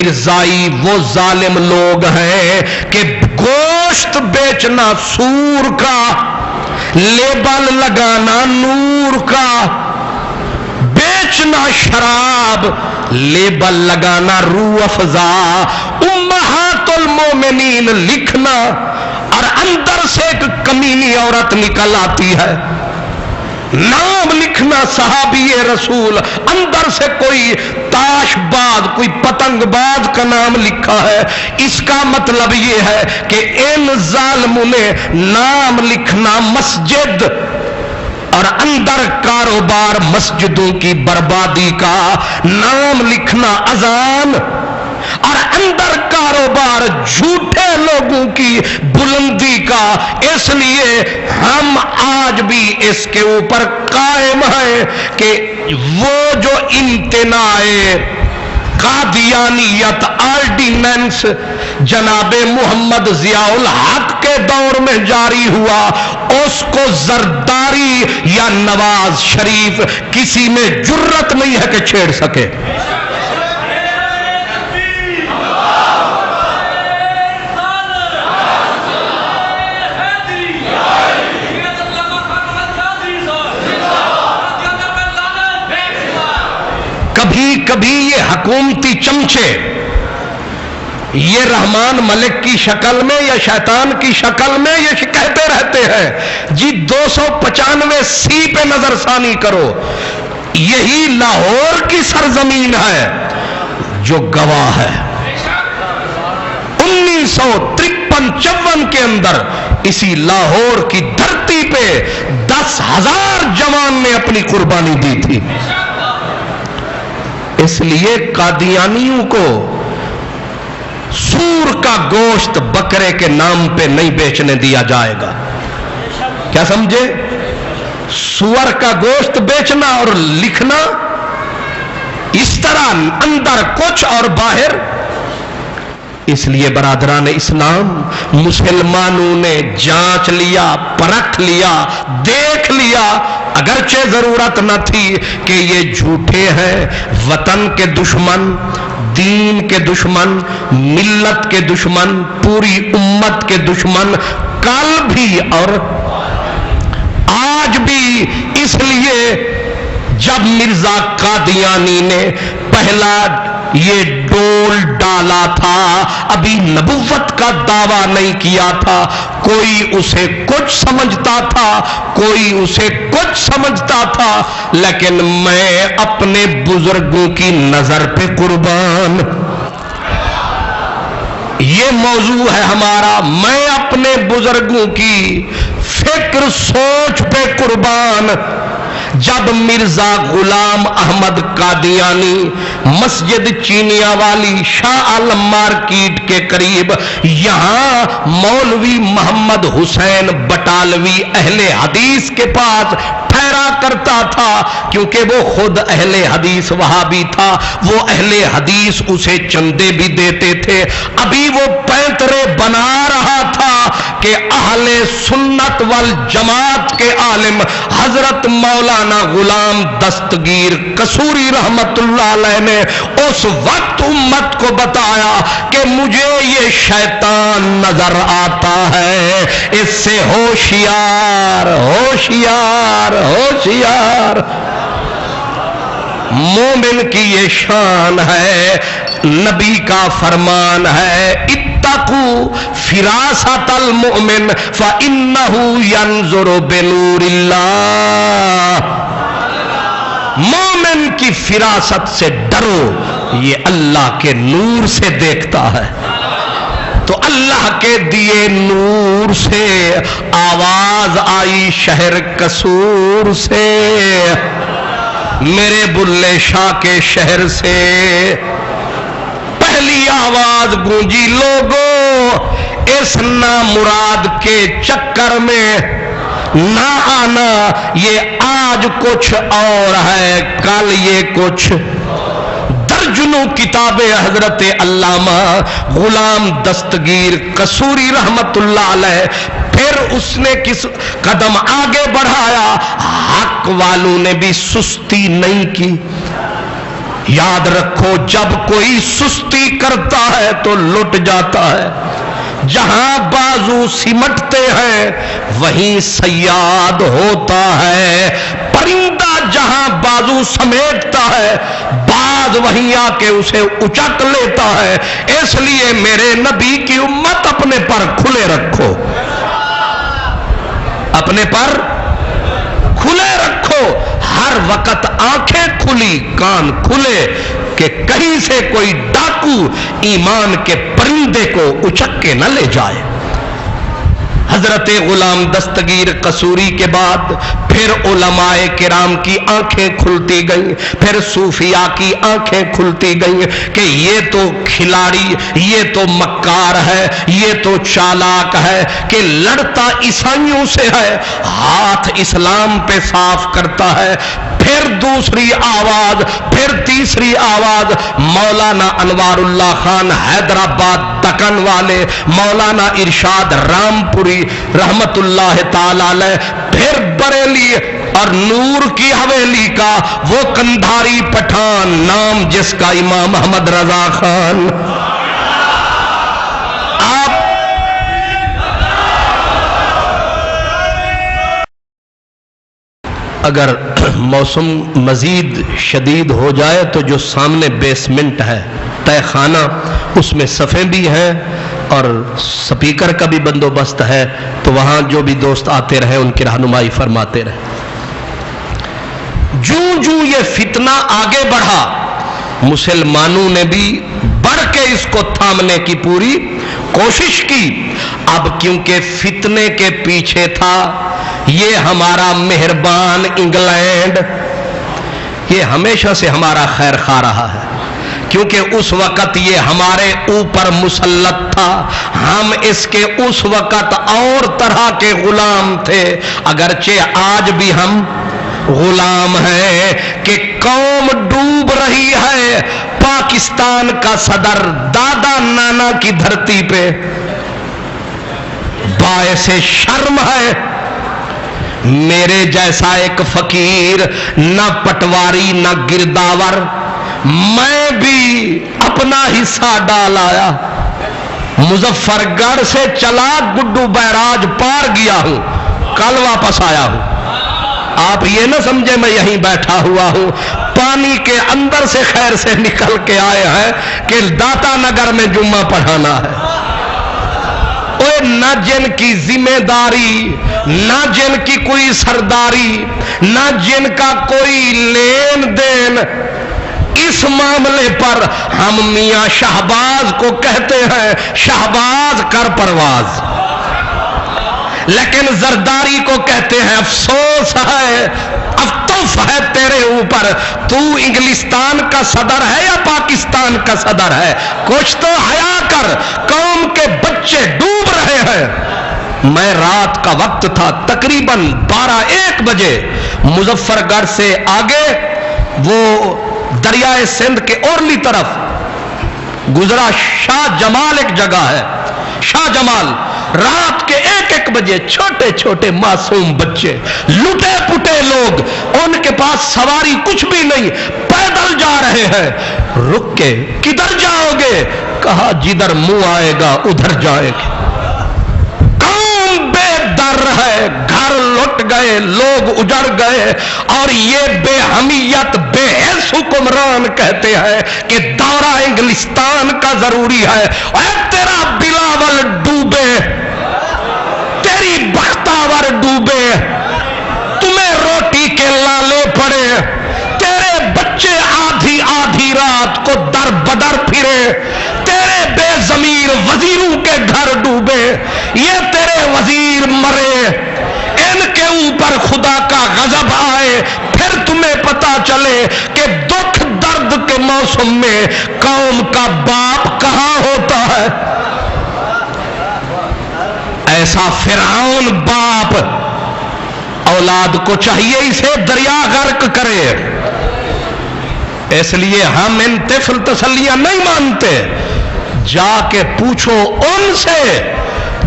مرزائی وہ ظالم لوگ ہیں کہ گوشت بیچنا سور کا، لیبل لگانا نور کا، بیچنا شراب، لیبل لگانا روح افزا، امہات المومنین لکھنا، اور اندر سے ایک کمینی عورت نکل آتی ہے، نام لکھنا صحابی رسول، اندر سے کوئی تاش باز، کوئی پتنگ باز کا نام لکھا ہے۔ اس کا مطلب یہ ہے کہ ان ظالموں نے نام لکھنا مسجد اور اندر کاروبار مسجدوں کی بربادی کا، نام لکھنا اذان اور اندر کاروبار جھوٹے لوگوں کی بلندی کا۔ اس لیے ہم آج بھی اس کے اوپر قائم ہیں کہ وہ جو امتناع قادیانیت آرڈیننس جناب محمد ضیاء الحق کے دور میں جاری ہوا، اس کو زرداری یا نواز شریف کسی میں جرت نہیں ہے کہ چھیڑ سکے۔ کبھی کبھی یہ حکومتی چمچے یہ رحمان ملک کی شکل میں یا شیطان کی شکل میں یہ کہتے رہتے ہیں جی 295 سی پہ نظر ثانی کرو، یہی لاہور کی سرزمین ہے جو گواہ ہے۔ 1953-54 کے اندر اسی لاہور کی دھرتی پہ 10,000 جوان نے اپنی قربانی دی تھی۔ اس لیے قادیانیوں کو سور کا گوشت بکرے کے نام پہ نہیں بیچنے دیا جائے گا۔ کیا سمجھے؟ سور کا گوشت بیچنا اور لکھنا اس طرح اندر کچھ اور باہر۔ اس لیے برادران اسلام، مسلمانوں نے جانچ لیا، پرکھ لیا، دیکھ لیا، اگرچہ ضرورت نہ تھی کہ یہ جھوٹے ہیں، وطن کے دشمن، دین کے دشمن، ملت کے دشمن، پوری امت کے دشمن، کل بھی اور آج بھی۔ اس لیے جب مرزا قادیانی نے پہلا یہ ڈول ڈالا تھا، ابھی نبوت کا دعویٰ نہیں کیا تھا، کوئی اسے کچھ سمجھتا تھا، کوئی اسے کچھ سمجھتا تھا، لیکن میں اپنے بزرگوں کی نظر پہ قربان، یہ موضوع ہے ہمارا، میں اپنے بزرگوں کی فکر سوچ پہ قربان۔ جب مرزا غلام احمد قادیانی مسجد چینیا والی شاہ عالم مارکیٹ کے قریب یہاں مولوی محمد حسین بٹالوی اہل حدیث کے پاس ٹھہرا کرتا تھا، کیونکہ وہ خود اہل حدیث وہابی تھا، وہ اہل حدیث اسے چندے بھی دیتے تھے، ابھی وہ پینترے بنا رہا تھا کہ اہل سنت والجماعت کے عالم حضرت مولانا غلام دستگیر قصوری رحمت اللہ علیہ نے اس وقت امت کو بتایا کہ مجھے یہ شیطان نظر آتا ہے، اس سے ہوشیار ہوشیار ہوشیار۔ مومن کی یہ شان ہے، نبی کا فرمان ہے، اتقوا فراست المؤمن فإنه ينظر بنور اللہ۔ مومن کی فراست سے ڈرو، یہ اللہ کے نور سے دیکھتا ہے۔ تو اللہ کے دیے نور سے آواز آئی شہر قصور سے، میرے بلے شاہ کے شہر سے پہلی آواز گونجی، لوگوں اس نامراد کے چکر میں نہ آنا، یہ آج کچھ اور ہے، کل یہ کچھ۔ درجنوں کتابیں حضرت علامہ غلام دستگیر قصوری رحمت اللہ علیہ، پھر اس نے کس قدم آگے بڑھایا، حق والوں نے بھی سستی نہیں کی، یاد رکھو جب کوئی سستی کرتا ہے تو لٹ جاتا ہے، جہاں بازو سمٹتے ہیں وہیں صیاد ہوتا ہے، پرندہ جہاں بازو سمیٹتا ہے باز وہیں آ کے اسے اچک لیتا ہے۔ اس لیے میرے نبی کی امت اپنے پر کھلے رکھو، اپنے پر کھلے رکھو، ہر وقت آنکھیں کھلی کان کھلے کہ کہیں سے کوئی ڈاکو ایمان کے پرندے کو اچک کے نہ لے جائے۔ حضرت غلام دستگیر قصوری کے بعد پھر علماء کرام کی آنکھیں کھلتی گئیں، پھر صوفیاء کی آنکھیں کھلتی گئیں کہ یہ تو کھلاڑی، یہ تو مکار ہے، یہ تو چالاک ہے کہ لڑتا عیسائیوں سے ہے، ہاتھ اسلام پہ صاف کرتا ہے۔ پھر دوسری آواز، پھر تیسری آواز، مولانا انوار اللہ خان حیدرآباد دکن والے، مولانا ارشاد رامپوری رحمت اللہ تعالی علیہ، پھر بریلی اور نور کی حویلی کا وہ کندھاری پٹھان نام جس کا امام احمد رضا خان۔ اگر موسم مزید شدید ہو جائے تو جو سامنے بیسمنٹ ہے تہ خانہ، اس میں صفیں بھی ہیں اور سپیکر کا بھی بندوبست ہے، تو وہاں جو بھی دوست آتے رہے ان کی رہنمائی فرماتے رہے۔ جوں یہ فتنہ آگے بڑھا مسلمانوں نے بھی بڑھ کے اس کو تھامنے کی پوری کوشش کی۔ اب کیونکہ فتنے کے پیچھے تھا یہ ہمارا مہربان انگلینڈ، یہ ہمیشہ سے ہمارا خیر خواہ رہا ہے، کیونکہ اس وقت یہ ہمارے اوپر مسلط تھا، ہم اس کے اس وقت اور طرح کے غلام تھے، اگرچہ آج بھی ہم غلام ہیں کہ قوم ڈوب رہی ہے۔ پاکستان کا صدر دادا نانا کی دھرتی پہ باعث شرم ہے، میرے جیسا ایک فقیر، نہ پٹواری نہ گرداور، میں بھی اپنا حصہ ڈال آیا، مظفر گڑھ سے چلا گڈو بیراج پار گیا ہوں، کل واپس آیا ہوں۔ آپ یہ نہ سمجھے میں یہیں بیٹھا ہوا ہوں، پانی کے اندر سے خیر سے نکل کے آئے ہیں کہ داتا نگر میں جمعہ پڑھانا ہے۔ نہ جن کی ذمہ داری، نہ جن کی کوئی سرداری، نہ جن کا کوئی لین دین، اس معاملے پر ہم میاں شہباز کو کہتے ہیں شہباز کر پرواز، لیکن زرداری کو کہتے ہیں افسوس ہے، افسوس ہے تیرے اوپر، تو انگلستان کا صدر ہے یا پاکستان کا صدر ہے؟ کچھ تو حیا کر، قوم کے بچے ڈوب رہے ہیں۔ میں رات کا وقت تھا، تقریباً 12-1 بجے مظفر گڑھ سے آگے وہ دریائے سندھ کے اورلی طرف گزرا، شاہ جمال ایک جگہ ہے، شاہ جمال، رات کے 1-1 بجے چھوٹے چھوٹے معصوم بچے، لٹے پٹے لوگ، ان کے پاس سواری کچھ بھی نہیں، پیدل جا رہے ہیں۔ رک کے کدھر جاؤ گے؟ کہا جدھر منہ آئے گا ادھر جائے گے۔ قوم بے در ہے، گھر لٹ گئے، لوگ اجڑ گئے، اور یہ بے حمیت بے حس حکمران کہتے ہیں کہ دورہ انگلستان کا ضروری ہے۔ اے تیرا بلاول ڈوبے، تیری بختاور ڈوبے، تمہیں روٹی کے لالے پڑے، تیرے بچے آدھی آدھی رات کو در بدر پھرے، تیرے بے ضمیر وزیروں کے گھر ڈوبے، یہ تیرے وزیر مرے، ان کے اوپر خدا کا غضب آئے، پھر تمہیں پتا چلے کہ دکھ درد کے موسم میں قوم کا باپ کہاں ہوتا ہے۔ ایسا فرعون باپ اولاد کو چاہیے اسے دریا غرق کرے، اس لیے ہم ان طفل تسلیاں نہیں مانتے۔ جا کے پوچھو ان سے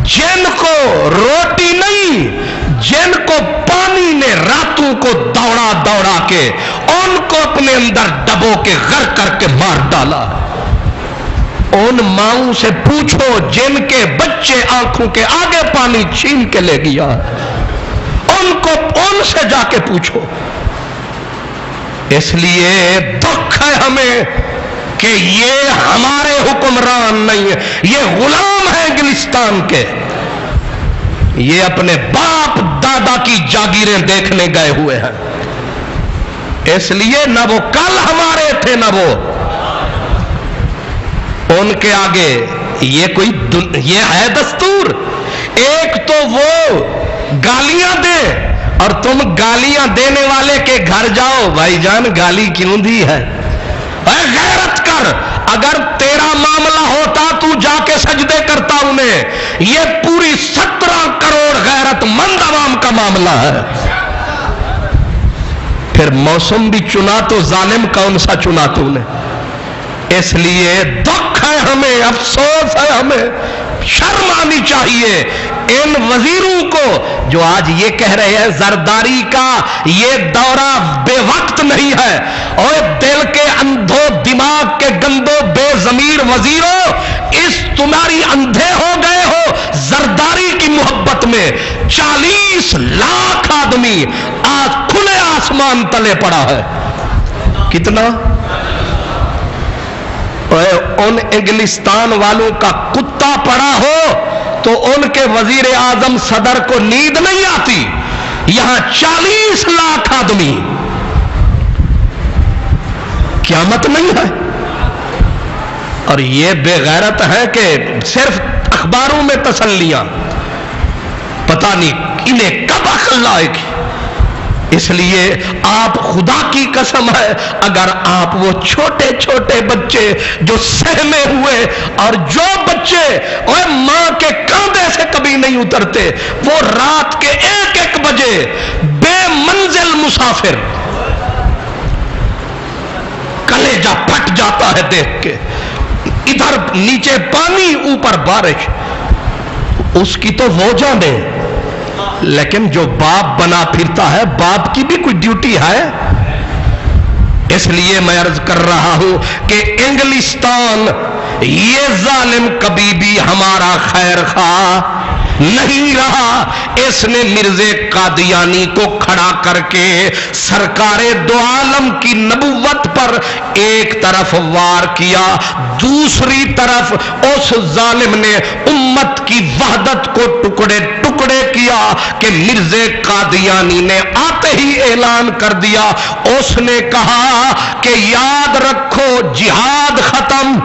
جن کو روٹی نہیں، جن کو پانی نے راتوں کو دوڑا دوڑا کے ان کو اپنے اندر ڈبو کے غرق کر کے مار ڈالا. ان ماؤں سے پوچھو جن کے بچے آنکھوں کے آگے پانی چھین کے لے گیا, ان سے جا کے پوچھو. اس لیے دکھ ہے ہمیں کہ یہ ہمارے حکمران نہیں ہے, یہ غلام ہیں انگلستان کے. یہ اپنے باپ دادا کی جاگیریں دیکھنے گئے ہوئے ہیں. اس لیے نہ وہ کل ہمارے تھے نہ وہ ان کے آگے. یہ ہے دستور. ایک تو وہ گالیاں دے اور تم گالیاں دینے والے کے گھر جاؤ, بھائی جان گالی کیوں دی ہے, اے غیرت کر. اگر تیرا معاملہ ہوتا تو جا کے سجدے کرتا انہیں. یہ پوری 17 کروڑ غیرت مند عوام کا معاملہ ہے. پھر موسم بھی چنا تو ظالم کون سا چنا تو نے. اس لیے دکھ ہے ہمیں, افسوس ہے ہمیں, شرم آنی چاہیے ان وزیروں کو جو آج یہ کہہ رہے ہیں زرداری کا یہ دورہ بے وقت نہیں ہے. اور دل کے اندھو دماغ کے گندو بے ضمیر وزیروں, اس تمہاری اندھے ہو گئے ہو زرداری کی محبت میں. 40 لاکھ آدمی آج کھلے آسمان تلے پڑا ہے. کتنا؟ ان انگلستان والوں کا کتا پڑا ہو تو ان کے وزیر اعظم صدر کو نیند نہیں آتی. یہاں 40 لاکھ آدمی, قیامت نہیں ہے. اور یہ بے غیرت ہے کہ صرف اخباروں میں تسلیاں, پتہ نہیں انہیں کب عقل آئے گی. اس لیے آپ خدا کی قسم ہے اگر آپ وہ چھوٹے چھوٹے بچے جو سہمے ہوئے اور جو بچے اور ماں کے کاندھے سے کبھی نہیں اترتے, وہ رات کے 1-1 بجے بے منزل مسافر, کلیجہ پھٹ جاتا ہے دیکھ کے. ادھر نیچے پانی اوپر بارش, اس کی تو وہ جانے. لیکن جو باپ بنا پھرتا ہے باپ کی بھی کوئی ڈیوٹی ہے. اس لیے میں عرض کر رہا ہوں کہ انگلستان یہ ظالم کبھی بھی ہمارا خیر خواہ نہیں رہا. اس نے مرزا قادیانی کو کھڑا کر کے سرکار دو عالم کی نبوت پر ایک طرف وار کیا, دوسری طرف اس ظالم نے امت کی وحدت کو ٹکڑے ٹکڑے کیا کہ مرزا قادیانی نے آتے ہی اعلان کر دیا. اس نے کہا کہ یاد رکھو جہاد ختم.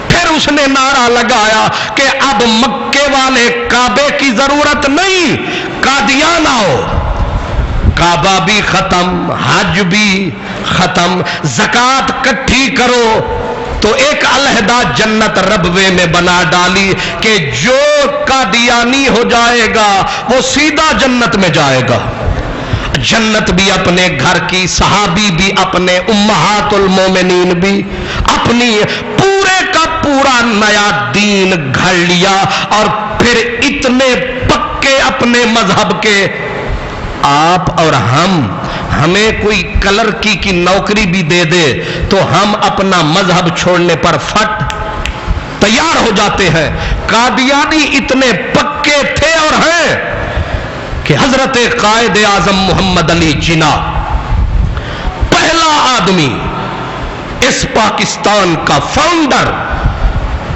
پھر اس نے نعرہ لگایا کہ اب مکے والے کعبے کی ضرورت نہیں, قادیان آؤ. کعبہ بھی ختم, حج بھی ختم, زکات کٹھی کرو. تو ایک علیحدہ جنت ربوے میں بنا ڈالی کہ جو قادیانی ہو جائے گا وہ سیدھا جنت میں جائے گا. جنت بھی اپنے گھر کی, صحابی بھی اپنے, امہات المومنین بھی اپنی, پورے کا پورا نیا دین گھڑ لیا. اور پھر اتنے پکے اپنے مذہب کے. آپ اور ہمیں کوئی کلر کی نوکری بھی دے دے تو ہم اپنا مذہب چھوڑنے پر فٹ تیار ہو جاتے ہیں. قادیانی اتنے پکے تھے اور ہیں کہ حضرت قائد اعظم محمد علی جناح پہلا آدمی, اس پاکستان کا فاؤنڈر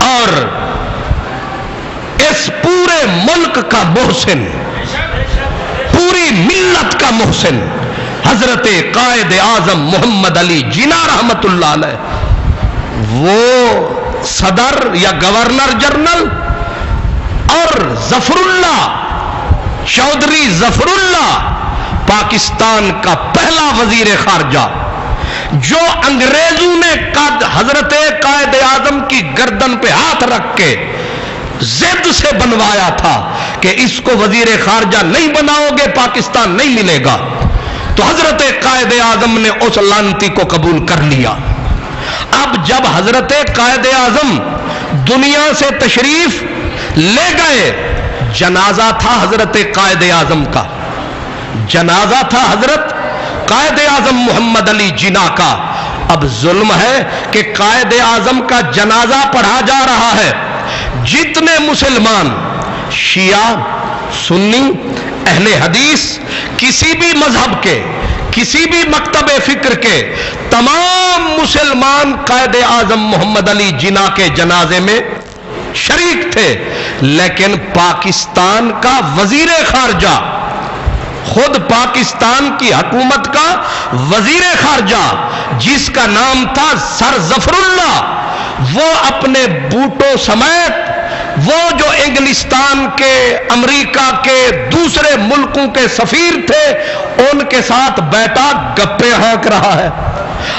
اور اس پورے ملک کا محسن, پوری ملت کا محسن, حضرت قائد اعظم محمد علی جناح رحمت اللہ علیہ. وہ صدر یا گورنر جنرل اور ظفر اللہ چودھری ظفر اللہ پاکستان کا پہلا وزیر خارجہ, جو انگریزوں نے حضرت قائد اعظم کی گردن پہ ہاتھ رکھ کے ضد سے بنوایا تھا کہ اس کو وزیر خارجہ نہیں بناؤ گے پاکستان نہیں ملے گا. تو حضرت قائد اعظم نے اس لعنتی کو قبول کر لیا. اب جب حضرت قائد اعظم دنیا سے تشریف لے گئے, جنازہ تھا حضرت قائد اعظم کا، جنازہ تھا حضرت قائد اعظم محمد علی جناح کا۔ اب ظلم ہے کہ قائد اعظم کا جنازہ پڑھا جا رہا ہے، جتنے مسلمان شیعہ، سنی، اہل حدیث، کسی بھی مذہب کے، کسی بھی مکتب فکر کے تمام مسلمان قائد اعظم محمد علی جناح کے جنازے میں شریک تھے، لیکن پاکستان کا وزیر خارجہ، خود پاکستان کی حکومت کا وزیر خارجہ جس کا نام تھا سر ظفر اللہ، وہ اپنے بوٹوں سمیت، وہ جو انگلستان کے، امریکہ کے، دوسرے ملکوں کے سفیر تھے، ان کے ساتھ بیٹھا گپے ہانک رہا ہے۔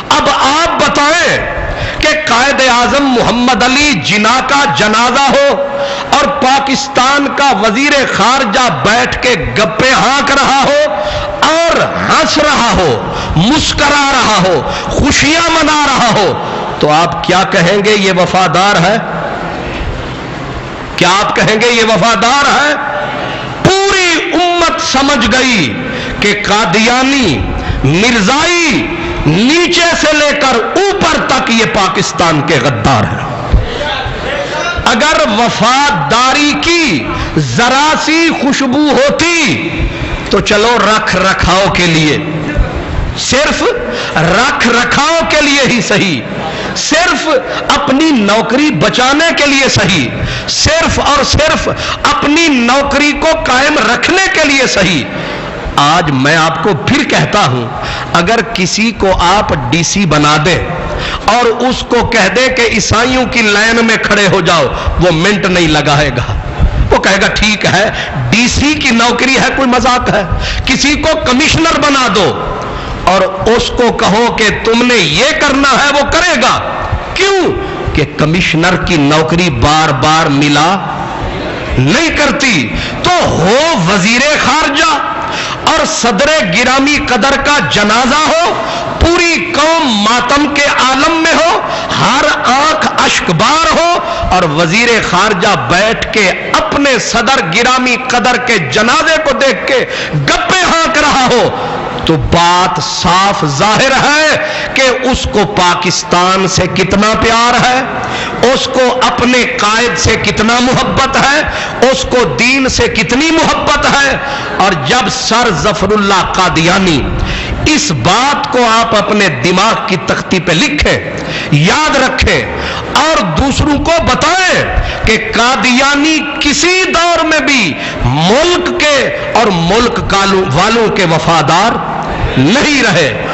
اب آپ بتائیں کہ قائد اعظم محمد علی جناح کا جنازہ ہو اور پاکستان کا وزیر خارجہ بیٹھ کے گپے ہانک رہا ہو اور ہنس رہا ہو، مسکرا رہا ہو، خوشیاں منا رہا ہو، تو آپ کیا کہیں گے یہ وفادار ہے؟ کیا آپ کہیں گے یہ وفادار ہے؟ پوری امت سمجھ گئی کہ قادیانی، مرزائی، نیچے سے لے کر اوپر تک یہ پاکستان کے غدار ہیں۔ اگر وفاداری کی ذرا سی خوشبو ہوتی تو چلو رکھ رکھاؤ کے لیے، صرف رکھ رکھاؤ کے لیے ہی صحیح، صرف اپنی نوکری بچانے کے لیے صحیح، صرف اور صرف اپنی نوکری کو قائم رکھنے کے لیے صحیح۔ آج میں آپ کو پھر کہتا ہوں، اگر کسی کو آپ ڈی سی بنا دیں اور اس کو کہہ دے کہ عیسائیوں کی لائن میں کھڑے ہو جاؤ، وہ منٹ نہیں لگائے گا، وہ کہے گا ٹھیک ہے، ڈی سی کی نوکری ہے، کوئی مذاق ہے۔ کسی کو کمشنر بنا دو اور اس کو کہو کہ تم نے یہ کرنا ہے، وہ کرے گا۔ کیوں؟ کہ کمشنر کی نوکری بار بار ملا نہیں کرتی۔ تو ہو وزیر خارجہ اور صدر گرامی قدر کا جنازہ ہو، پوری قوم ماتم کے عالم میں ہو، ہر آنکھ اشکبار ہو، اور وزیر خارجہ بیٹھ کے اپنے صدر گرامی قدر کے جنازے کو دیکھ کے گپے ہانک رہا ہو، تو بات صاف ظاہر ہے کہ اس کو پاکستان سے کتنا پیار ہے، اس کو اپنے قائد سے کتنا محبت ہے، اس کو دین سے کتنی محبت ہے۔ اور جب سر ظفر اللہ قادیانی، اس بات کو آپ اپنے دماغ کی تختی پہ لکھیں، یاد رکھیں اور دوسروں کو بتائیں کہ قادیانی کسی دور میں بھی ملک کے اور ملک والوں کے وفادار نہیں رہے۔